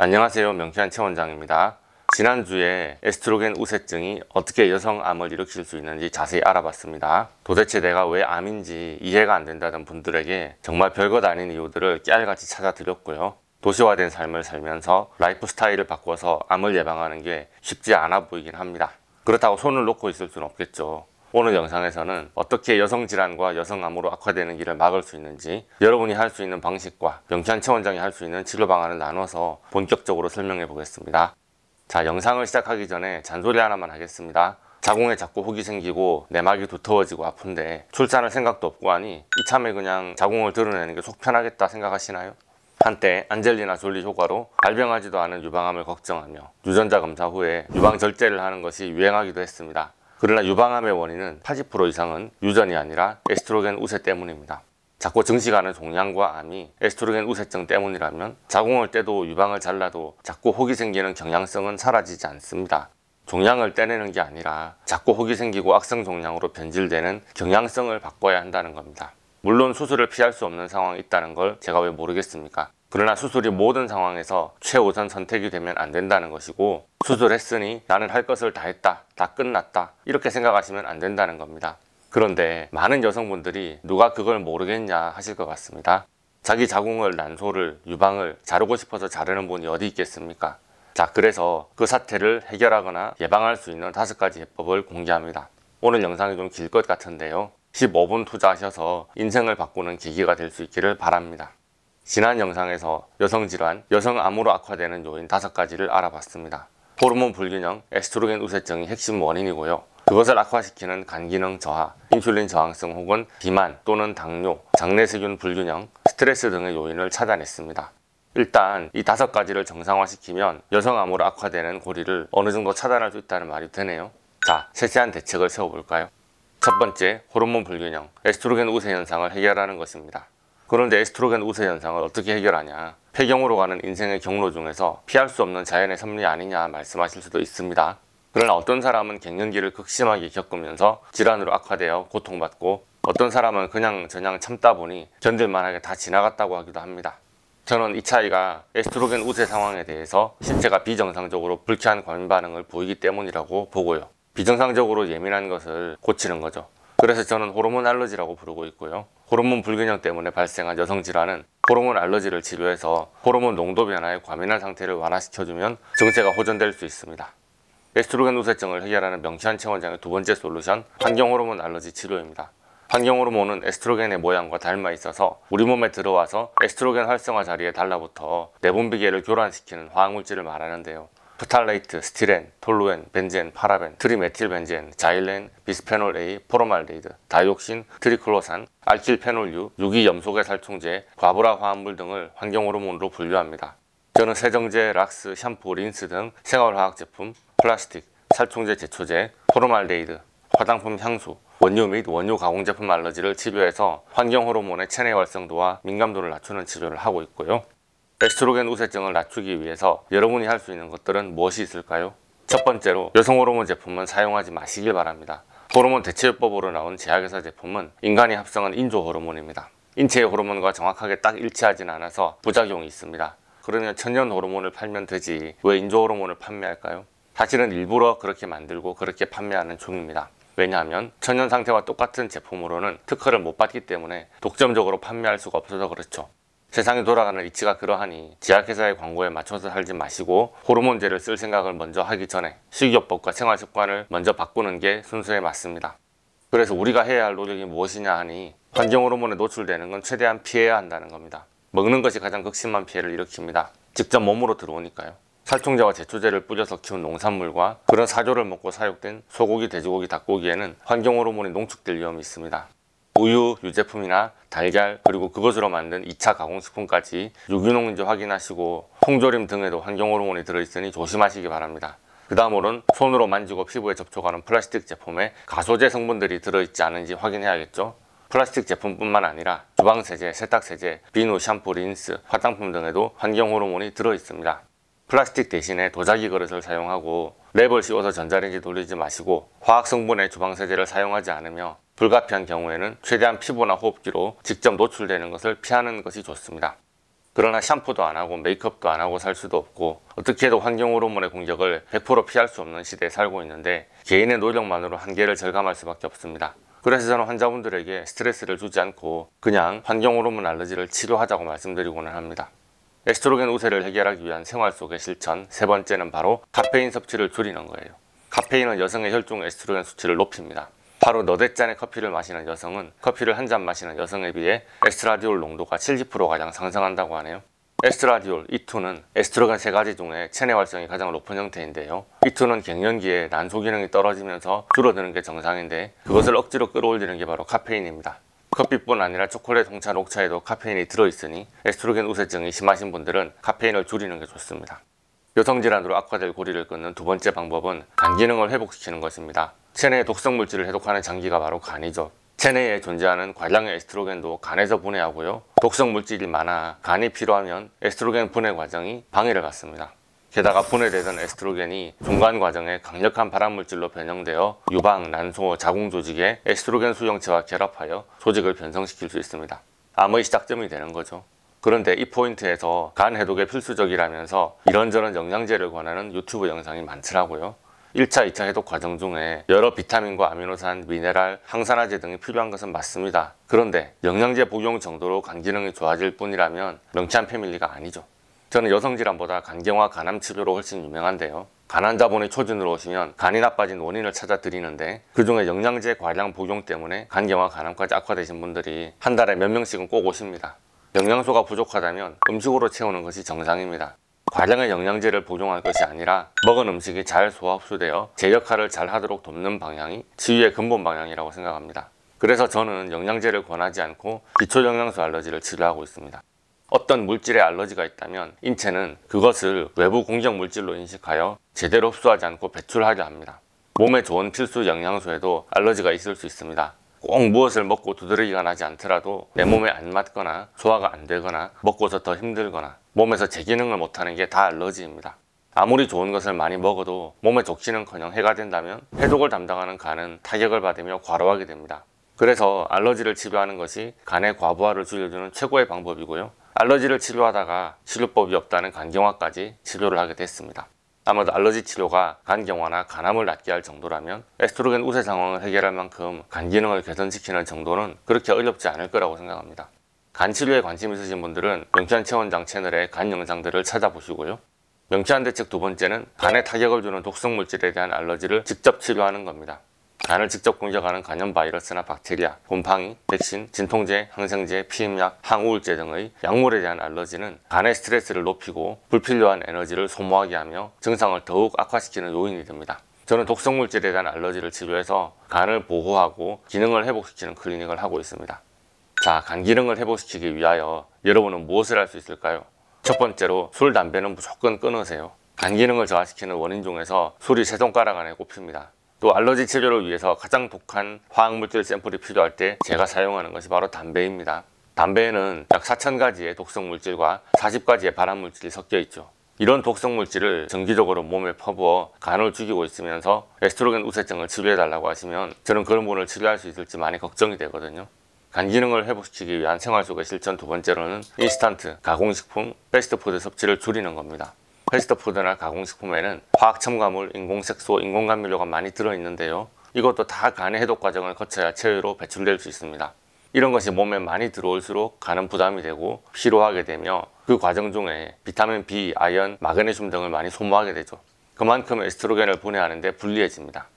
안녕하세요, 명쾌한 최원장입니다. 지난주에 에스트로겐 우세증이 어떻게 여성암을 일으킬 수 있는지 자세히 알아봤습니다. 도대체 내가 왜 암인지 이해가 안 된다는 분들에게 정말 별것 아닌 이유들을 깨알같이 찾아드렸고요. 도시화된 삶을 살면서 라이프 스타일을 바꿔서 암을 예방하는 게 쉽지 않아 보이긴 합니다. 그렇다고 손을 놓고 있을 수는 없겠죠. 오늘 영상에서는 어떻게 여성질환과 여성암으로 악화되는 길을 막을 수 있는지, 여러분이 할 수 있는 방식과 명쾌한 최원장이 할 수 있는 치료 방안을 나눠서 본격적으로 설명해 보겠습니다. 자, 영상을 시작하기 전에 잔소리 하나만 하겠습니다. 자궁에 자꾸 혹이 생기고 내막이 두터워지고 아픈데 출산할 생각도 없고 하니 이참에 그냥 자궁을 드러내는 게 속 편하겠다 생각하시나요? 한때 안젤리나 졸리 효과로 발병하지도 않은 유방암을 걱정하며 유전자 검사 후에 유방 절제를 하는 것이 유행하기도 했습니다. 그러나 유방암의 원인은 80% 이상은 유전이 아니라 에스트로겐 우세 때문입니다. 자꾸 증식하는 종양과 암이 에스트로겐 우세증 때문이라면 자궁을 떼도 유방을 잘라도 자꾸 혹이 생기는 경향성은 사라지지 않습니다. 종양을 떼내는 게 아니라 자꾸 혹이 생기고 악성 종양으로 변질되는 경향성을 바꿔야 한다는 겁니다. 물론 수술을 피할 수 없는 상황이 있다는 걸 제가 왜 모르겠습니까? 그러나 수술이 모든 상황에서 최우선 선택이 되면 안 된다는 것이고, 수술했으니 나는 할 것을 다 했다, 다 끝났다, 이렇게 생각하시면 안 된다는 겁니다. 그런데 많은 여성분들이 누가 그걸 모르겠냐 하실 것 같습니다. 자기 자궁을, 난소를, 유방을 자르고 싶어서 자르는 분이 어디 있겠습니까? 자, 그래서 그 사태를 해결하거나 예방할 수 있는 5가지 해법을 공개합니다. 오늘 영상이 좀 길 것 같은데요, 15분 투자하셔서 인생을 바꾸는 계기가 될 수 있기를 바랍니다. 지난 영상에서 여성질환, 여성암으로 악화되는 요인 5가지를 알아봤습니다. 호르몬 불균형, 에스트로겐 우세증이 핵심 원인이고요. 그것을 악화시키는 간기능 저하, 인슐린 저항성 혹은 비만 또는 당뇨, 장내세균 불균형, 스트레스 등의 요인을 찾아냈습니다. 일단 이 5가지를 정상화시키면 여성암으로 악화되는 고리를 어느 정도 차단할 수 있다는 말이 되네요. 자, 세세한 대책을 세워볼까요? 첫 번째, 호르몬 불균형, 에스트로겐 우세 현상을 해결하는 것입니다. 그런데 에스트로겐 우세 현상을 어떻게 해결하냐? 폐경으로 가는 인생의 경로 중에서 피할 수 없는 자연의 섭리 아니냐 말씀하실 수도 있습니다. 그러나 어떤 사람은 갱년기를 극심하게 겪으면서 질환으로 악화되어 고통받고, 어떤 사람은 그냥 참다 보니 견딜만하게 다 지나갔다고 하기도 합니다. 저는 이 차이가 에스트로겐 우세 상황에 대해서 신체가 비정상적으로 불쾌한 과민 반응을 보이기 때문이라고 보고요. 비정상적으로 예민한 것을 고치는 거죠. 그래서 저는 호르몬 알러지라고 부르고 있고요. 호르몬 불균형 때문에 발생한 여성질환은 호르몬 알러지를 치료해서 호르몬 농도 변화의 과민한 상태를 완화시켜주면 증세가 호전될 수 있습니다. 에스트로겐 우세증을 해결하는 명쾌한 최원장의 2번째 솔루션, 환경호르몬 알러지 치료입니다. 환경호르몬은 에스트로겐의 모양과 닮아 있어서 우리 몸에 들어와서 에스트로겐 활성화 자리에 달라붙어 내분비계를 교란시키는 화학물질을 말하는데요. 프탈레이트, 스티렌, 톨루엔, 벤젠, 파라벤, 트리메틸벤젠, 자일렌, 비스페놀 A, 포르말데히드, 다이옥신, 트리클로산, 알킬페놀유, 유기염소계 살충제, 과부라 화합물 등을 환경호르몬으로 분류합니다. 저는 세정제, 락스, 샴푸, 린스 등 생활화학 제품, 플라스틱, 살충제 제초제, 포르말데히드, 화장품 향수, 원유 및 원유 가공 제품 알러지를 치료해서 환경호르몬의 체내 활성도와 민감도를 낮추는 치료를 하고 있고요. 에스트로겐 우세증을 낮추기 위해서 여러분이 할 수 있는 것들은 무엇이 있을까요? 첫 번째로, 여성 호르몬 제품은 사용하지 마시길 바랍니다. 호르몬 대체요법으로 나온 제약회사 제품은 인간이 합성한 인조 호르몬입니다. 인체의 호르몬과 정확하게 딱 일치하지는 않아서 부작용이 있습니다. 그러면 천연 호르몬을 팔면 되지 왜 인조 호르몬을 판매할까요? 사실은 일부러 그렇게 만들고 그렇게 판매하는 중입니다. 왜냐하면 천연 상태와 똑같은 제품으로는 특허를 못 받기 때문에 독점적으로 판매할 수가 없어서 그렇죠. 세상이 돌아가는 이치가 그러하니 제약회사의 광고에 맞춰서 살지 마시고 호르몬제를 쓸 생각을 먼저 하기 전에 식이요법과 생활습관을 먼저 바꾸는 게 순서에 맞습니다. 그래서 우리가 해야 할 노력이 무엇이냐 하니, 환경호르몬에 노출되는 건 최대한 피해야 한다는 겁니다. 먹는 것이 가장 극심한 피해를 일으킵니다. 직접 몸으로 들어오니까요. 살충제와 제초제를 뿌려서 키운 농산물과 그런 사료를 먹고 사육된 소고기, 돼지고기, 닭고기에는 환경호르몬이 농축될 위험이 있습니다. 우유, 유제품이나 달걀, 그리고 그것으로 만든 2차 가공식품까지 유기농인지 확인하시고, 통조림 등에도 환경호르몬이 들어있으니 조심하시기 바랍니다. 그 다음으로는 손으로 만지고 피부에 접촉하는 플라스틱 제품에 가소제 성분들이 들어있지 않은지 확인해야겠죠. 플라스틱 제품뿐만 아니라 주방세제, 세탁세제, 비누, 샴푸, 린스, 화장품 등에도 환경호르몬이 들어있습니다. 플라스틱 대신에 도자기 그릇을 사용하고 랩을 씌워서 전자레인지 돌리지 마시고, 화학성분의 주방세제를 사용하지 않으며 불가피한 경우에는 최대한 피부나 호흡기로 직접 노출되는 것을 피하는 것이 좋습니다. 그러나 샴푸도 안 하고 메이크업도 안 하고 살 수도 없고 어떻게 해도 환경 호르몬의 공격을 100% 피할 수 없는 시대에 살고 있는데 개인의 노력만으로 한계를 절감할 수밖에 없습니다. 그래서 저는 환자분들에게 스트레스를 주지 않고 그냥 환경 호르몬 알러지를 치료하자고 말씀드리고는 합니다. 에스트로겐 우세를 해결하기 위한 생활 속의 실천 세 번째는 바로 카페인 섭취를 줄이는 거예요. 카페인은 여성의 혈중 에스트로겐 수치를 높입니다. 하루 너댓 잔의 커피를 마시는 여성은 커피를 한 잔 마시는 여성에 비해 에스트라디올 농도가 70%가량 상승한다고 하네요. 에스트라디올, E2는 에스트로겐 세 가지 중에 체내 활성이 가장 높은 형태인데요. E2는 갱년기에 난소 기능이 떨어지면서 줄어드는 게 정상인데 그것을 억지로 끌어올리는 게 바로 카페인입니다. 커피뿐 아니라 초콜릿, 홍차, 녹차에도 카페인이 들어있으니 에스트로겐 우세증이 심하신 분들은 카페인을 줄이는 게 좋습니다. 여성질환으로 악화될 고리를 끊는 두 번째 방법은 간 기능을 회복시키는 것입니다. 체내의 독성 물질을 해독하는 장기가 바로 간이죠. 체내에 존재하는 과량의 에스트로겐도 간에서 분해하고요. 독성 물질이 많아 간이 필요하면 에스트로겐 분해 과정이 방해를 받습니다. 게다가 분해되던 에스트로겐이 중간 과정에 강력한 발암물질로 변형되어 유방, 난소, 자궁 조직에 에스트로겐 수용체와 결합하여 조직을 변성시킬 수 있습니다. 암의 시작점이 되는 거죠. 그런데 이 포인트에서 간 해독에 필수적이라면서 이런저런 영양제를 권하는 유튜브 영상이 많더라고요. 1차, 2차 해독 과정 중에 여러 비타민과 아미노산, 미네랄, 항산화제 등이 필요한 것은 맞습니다. 그런데 영양제 복용 정도로 간 기능이 좋아질 뿐이라면 명쾌한 패밀리가 아니죠. 저는 여성질환보다 간경화, 간암 치료로 훨씬 유명한데요. 간 환자분이 초진으로 오시면 간이 나빠진 원인을 찾아 드리는데 그중에 영양제 과량 복용 때문에 간경화, 간암까지 악화되신 분들이 한 달에 몇 명씩은 꼭 오십니다. 영양소가 부족하다면 음식으로 채우는 것이 정상입니다. 과량의 영양제를 복용할 것이 아니라 먹은 음식이 잘 소화 흡수되어 제 역할을 잘 하도록 돕는 방향이 치유의 근본 방향이라고 생각합니다. 그래서 저는 영양제를 권하지 않고 기초영양소 알러지를 치료하고 있습니다. 어떤 물질에 알러지가 있다면 인체는 그것을 외부 공격 물질로 인식하여 제대로 흡수하지 않고 배출하려 합니다. 몸에 좋은 필수 영양소에도 알러지가 있을 수 있습니다. 꼭 무엇을 먹고 두드러기가 나지 않더라도 내 몸에 안 맞거나 소화가 안 되거나 먹고서 더 힘들거나 몸에서 제 기능을 못하는 게 다 알러지입니다. 아무리 좋은 것을 많이 먹어도 몸에 좋기는커녕 해가 된다면 해독을 담당하는 간은 타격을 받으며 과로하게 됩니다. 그래서 알러지를 치료하는 것이 간의 과부하를 줄여주는 최고의 방법이고요. 알러지를 치료하다가 치료법이 없다는 간경화까지 치료를 하게 됐습니다. 아마도 알러지 치료가 간경화나 간암을 낫게 할 정도라면 에스트로겐 우세 상황을 해결할 만큼 간 기능을 개선시키는 정도는 그렇게 어렵지 않을 거라고 생각합니다. 간 치료에 관심 있으신 분들은 명쾌한 체원장 채널의 간 영상들을 찾아보시고요. 명쾌한 대책 두 번째는 간에 타격을 주는 독성 물질에 대한 알러지를 직접 치료하는 겁니다. 간을 직접 공격하는 간염 바이러스나 박테리아, 곰팡이, 백신, 진통제, 항생제, 피임약, 항우울제 등의 약물에 대한 알러지는 간의 스트레스를 높이고 불필요한 에너지를 소모하게 하며 증상을 더욱 악화시키는 요인이 됩니다. 저는 독성 물질에 대한 알러지를 치료해서 간을 보호하고 기능을 회복시키는 클리닉을 하고 있습니다. 자, 간 기능을 회복시키기 위하여 여러분은 무엇을 할 수 있을까요? 첫 번째로 술, 담배는 무조건 끊으세요. 간 기능을 저하시키는 원인 중에서 술이 세 손가락 안에 꼽힙니다. 또 알러지 치료를 위해서 가장 독한 화학물질 샘플이 필요할 때 제가 사용하는 것이 바로 담배입니다. 담배에는 약 4,000가지의 독성 물질과 40가지의 발암물질이 섞여 있죠. 이런 독성 물질을 정기적으로 몸에 퍼부어 간을 죽이고 있으면서 에스트로겐 우세증을 치료해달라고 하시면 저는 그런 분을 치료할 수 있을지 많이 걱정이 되거든요. 간 기능을 회복시키기 위한 생활 속의 실천 두 번째로는 인스턴트, 가공식품, 패스트푸드 섭취를 줄이는 겁니다. 패스트푸드나 가공식품에는 화학 첨가물, 인공색소, 인공감미료가 많이 들어있는데요. 이것도 다 간의 해독 과정을 거쳐야 체외로 배출될 수 있습니다. 이런 것이 몸에 많이 들어올수록 간은 부담이 되고 피로하게 되며 그 과정 중에 비타민 B, 아연, 마그네슘 등을 많이 소모하게 되죠. 그만큼 에스트로겐을 분해하는 데 불리해집니다.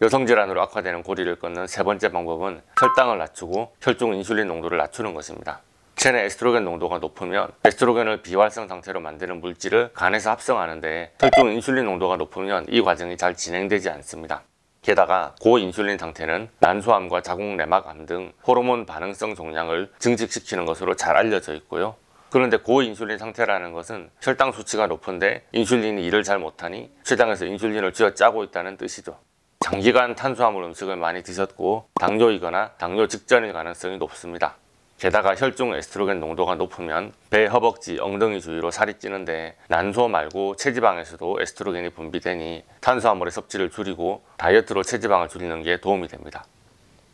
여성질환으로 악화되는 고리를 끊는 세 번째 방법은 혈당을 낮추고 혈중 인슐린 농도를 낮추는 것입니다. 체내 에스트로겐 농도가 높으면 에스트로겐을 비활성 상태로 만드는 물질을 간에서 합성하는데 혈중 인슐린 농도가 높으면 이 과정이 잘 진행되지 않습니다. 게다가 고인슐린 상태는 난소암과 자궁 내막암 등 호르몬 반응성 종양을 증식시키는 것으로 잘 알려져 있고요. 그런데 고인슐린 상태라는 것은 혈당 수치가 높은데 인슐린이 일을 잘 못하니 췌장에서 인슐린을 쥐어짜고 있다는 뜻이죠. 장기간 탄수화물 음식을 많이 드셨고 당뇨이거나 당뇨 직전일 가능성이 높습니다. 게다가 혈중 에스트로겐 농도가 높으면 배, 허벅지, 엉덩이 주위로 살이 찌는데 난소 말고 체지방에서도 에스트로겐이 분비되니 탄수화물의 섭취를 줄이고 다이어트로 체지방을 줄이는 게 도움이 됩니다.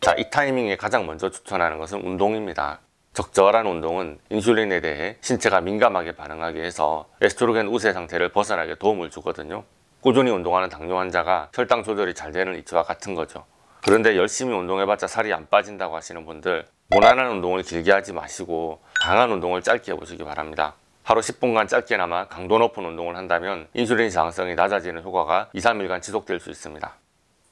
자, 이 타이밍에 가장 먼저 추천하는 것은 운동입니다. 적절한 운동은 인슐린에 대해 신체가 민감하게 반응하게 해서 에스트로겐 우세 상태를 벗어나게 도움을 주거든요. 꾸준히 운동하는 당뇨 환자가 혈당 조절이 잘 되는 이치와 같은 거죠. 그런데 열심히 운동해봤자 살이 안 빠진다고 하시는 분들, 무난한 운동을 길게 하지 마시고 강한 운동을 짧게 해보시기 바랍니다. 하루 10분간 짧게나마 강도 높은 운동을 한다면 인슐린 저항성이 낮아지는 효과가 2, 3일간 지속될 수 있습니다.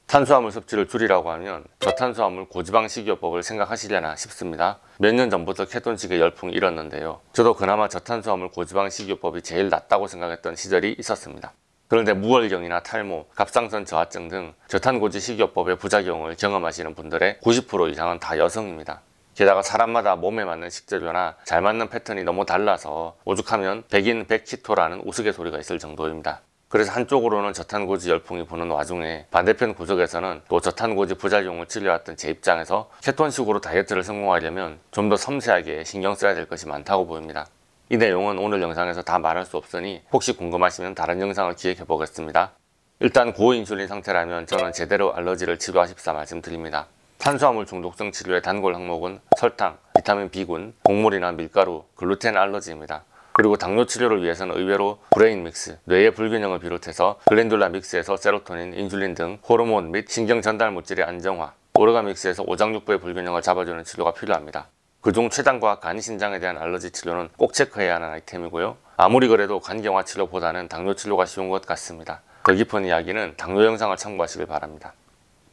탄수화물 섭취를 줄이라고 하면 저탄수화물 고지방 식이요법을 생각하시려나 싶습니다. 몇 년 전부터 케톤식에 열풍이 일었는데요. 저도 그나마 저탄수화물 고지방 식이요법이 제일 낫다고 생각했던 시절이 있었습니다. 그런데 무월경이나 탈모, 갑상선 저하증 등 저탄고지 식이요법의 부작용을 경험하시는 분들의 90% 이상은 다 여성입니다. 게다가 사람마다 몸에 맞는 식재료나 잘 맞는 패턴이 너무 달라서 오죽하면 백인 백키토라는 우스갯소리가 있을 정도입니다. 그래서 한쪽으로는 저탄고지 열풍이 부는 와중에 반대편 구석에서는 또 저탄고지 부작용을 치료했던 제 입장에서 케톤식으로 다이어트를 성공하려면 좀 더 섬세하게 신경 써야 될 것이 많다고 보입니다. 이 내용은 오늘 영상에서 다 말할 수 없으니 혹시 궁금하시면 다른 영상을 기획해 보겠습니다. 일단 고인슐린 상태라면 저는 제대로 알러지를 치료하십사 말씀드립니다. 탄수화물 중독성 치료의 단골 항목은 설탕, 비타민 B군, 곡물이나 밀가루, 글루텐 알러지입니다. 그리고 당뇨 치료를 위해서는 의외로 브레인 믹스, 뇌의 불균형을 비롯해서 글랜듈라 믹스에서 세로토닌, 인슐린 등 호르몬 및 신경 전달 물질의 안정화, 오르가 믹스에서 오장육부의 불균형을 잡아주는 치료가 필요합니다. 그중 췌장과 간, 신장에 대한 알러지 치료는 꼭 체크해야 하는 아이템이고요. 아무리 그래도 간경화 치료보다는 당뇨 치료가 쉬운 것 같습니다. 더 깊은 이야기는 당뇨 영상을 참고하시길 바랍니다.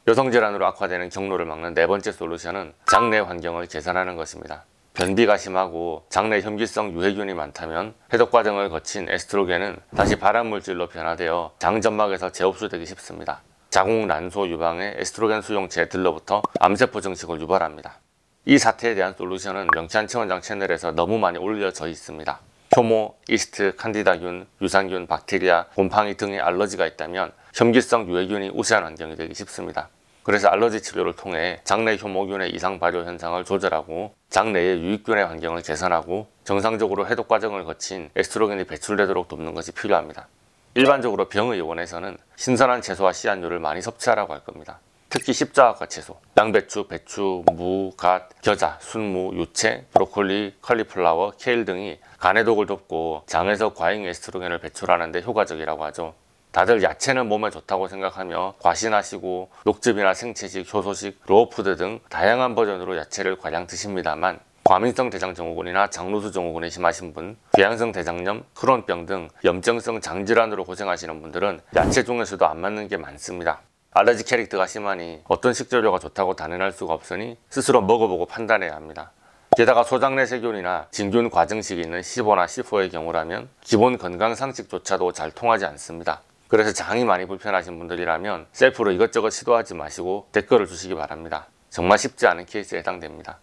여성 질환으로 악화되는 경로를 막는 네 번째 솔루션은 장내 환경을 개선하는 것입니다. 변비가 심하고 장내 혐기성 유해균이 많다면 해독 과정을 거친 에스트로겐은 다시 발암물질로 변화되어 장 점막에서 재흡수되기 쉽습니다. 자궁 난소 유방에 에스트로겐 수용체에 들러붙어 암세포 증식을 유발합니다. 이 사태에 대한 솔루션은 명치한 체원장 채널에서 너무 많이 올려져 있습니다. 효모, 이스트, 칸디다균, 유산균, 박테리아, 곰팡이 등의 알러지가 있다면 혐기성 유해균이 우세한 환경이 되기 쉽습니다. 그래서 알러지 치료를 통해 장내 효모균의 이상 발효 현상을 조절하고 장내의 유익균의 환경을 개선하고 정상적으로 해독 과정을 거친 에스트로겐이 배출되도록 돕는 것이 필요합니다. 일반적으로 병의원에서는 신선한 채소와 씨앗류를 많이 섭취하라고 할 겁니다. 특히 십자화과 채소, 양배추, 배추, 무, 갓, 겨자, 순무, 유채, 브로콜리, 컬리플라워, 케일 등이 간해독을 돕고 장에서 과잉 에스트로겐을 배출하는 데 효과적이라고 하죠. 다들 야채는 몸에 좋다고 생각하며 과신하시고 녹즙이나 생채식, 효소식, 로우푸드 등 다양한 버전으로 야채를 과량 드십니다만 과민성 대장증후군이나 장루수 증후군이 심하신 분, 궤양성 대장염, 크론병 등 염증성 장질환으로 고생하시는 분들은 야채 중에서도 안 맞는 게 많습니다. 알러지 캐릭터가 심하니 어떤 식재료가 좋다고 단언할 수가 없으니 스스로 먹어보고 판단해야 합니다. 게다가 소장내 세균이나 진균 과증식이 있는 C5나 C4의 경우라면 기본 건강 상식조차도 잘 통하지 않습니다. 그래서 장이 많이 불편하신 분들이라면 셀프로 이것저것 시도하지 마시고 댓글을 주시기 바랍니다. 정말 쉽지 않은 케이스에 해당됩니다.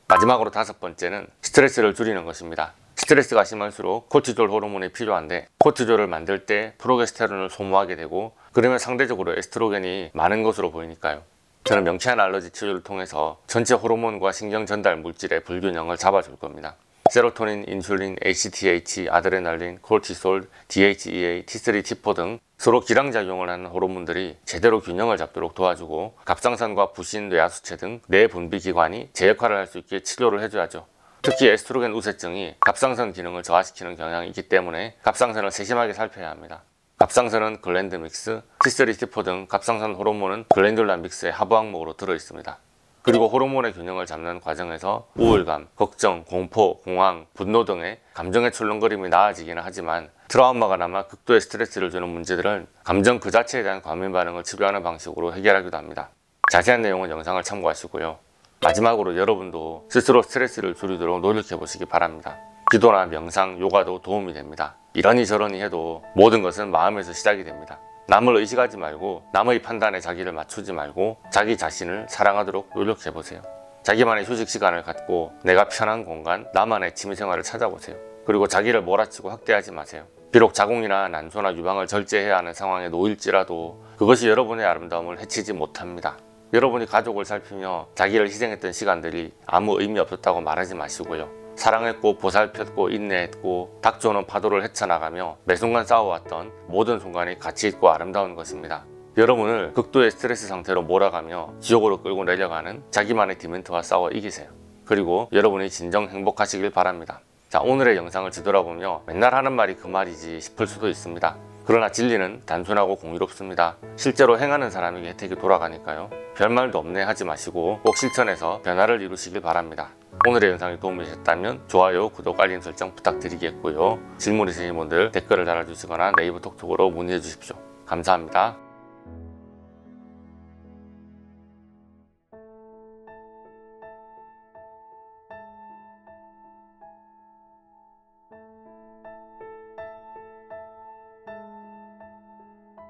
마지막으로 다섯 번째는 스트레스를 줄이는 것입니다. 스트레스가 심할수록 코티졸 호르몬이 필요한데 코티졸을 만들 때 프로게스테론을 소모하게 되고 그러면 상대적으로 에스트로겐이 많은 것으로 보이니까요. 저는 명치한 알러지 치료를 통해서 전체 호르몬과 신경 전달 물질의 불균형을 잡아줄 겁니다. 세로토닌, 인슐린, ACTH, 아드레날린, 코르티솔, DHEA, T3, T4 등 서로 기량작용을 하는 호르몬들이 제대로 균형을 잡도록 도와주고 갑상선과 부신, 뇌하수체 등 뇌 분비 기관이 제 역할을 할 수 있게 치료를 해줘야죠. 특히 에스트로겐 우세증이 갑상선 기능을 저하시키는 경향이 있기 때문에 갑상선을 세심하게 살펴야 합니다. 갑상선은 글랜드 믹스, T3, T4 등 갑상선 호르몬은 글랜듈라 믹스의 하부 항목으로 들어있습니다. 그리고 호르몬의 균형을 잡는 과정에서 우울감, 걱정, 공포, 공황, 분노 등의 감정의 출렁거림이 나아지기는 하지만 트라우마가 남아 극도의 스트레스를 주는 문제들은 감정 그 자체에 대한 과민 반응을 치료하는 방식으로 해결하기도 합니다. 자세한 내용은 영상을 참고하시고요. 마지막으로 여러분도 스스로 스트레스를 줄이도록 노력해 보시기 바랍니다. 기도나 명상, 요가도 도움이 됩니다. 이러니 저러니 해도 모든 것은 마음에서 시작이 됩니다. 남을 의식하지 말고 남의 판단에 자기를 맞추지 말고 자기 자신을 사랑하도록 노력해보세요. 자기만의 휴식 시간을 갖고 내가 편한 공간, 나만의 취미생활을 찾아보세요. 그리고 자기를 몰아치고 학대하지 마세요. 비록 자궁이나 난소나 유방을 절제해야 하는 상황에 놓일지라도 그것이 여러분의 아름다움을 해치지 못합니다. 여러분이 가족을 살피며 자기를 희생했던 시간들이 아무 의미 없었다고 말하지 마시고요. 사랑했고 보살폈고 인내했고 닥쳐오는 파도를 헤쳐나가며 매 순간 싸워왔던 모든 순간이 가치 있고 아름다운 것입니다. 여러분을 극도의 스트레스 상태로 몰아가며 지옥으로 끌고 내려가는 자기만의 디멘트와 싸워 이기세요. 그리고 여러분이 진정 행복하시길 바랍니다. 자, 오늘의 영상을 뒤돌아보며 맨날 하는 말이 그 말이지 싶을 수도 있습니다. 그러나 진리는 단순하고 공유롭습니다. 실제로 행하는 사람에게 혜택이 돌아가니까요. 별말도 없네 하지 마시고 꼭 실천해서 변화를 이루시길 바랍니다. 오늘의 영상이 도움이 되셨다면 좋아요, 구독, 알림 설정 부탁드리겠고요. 질문 있으신 분들 댓글을 달아주시거나 네이버 톡톡으로 문의해 주십시오. 감사합니다.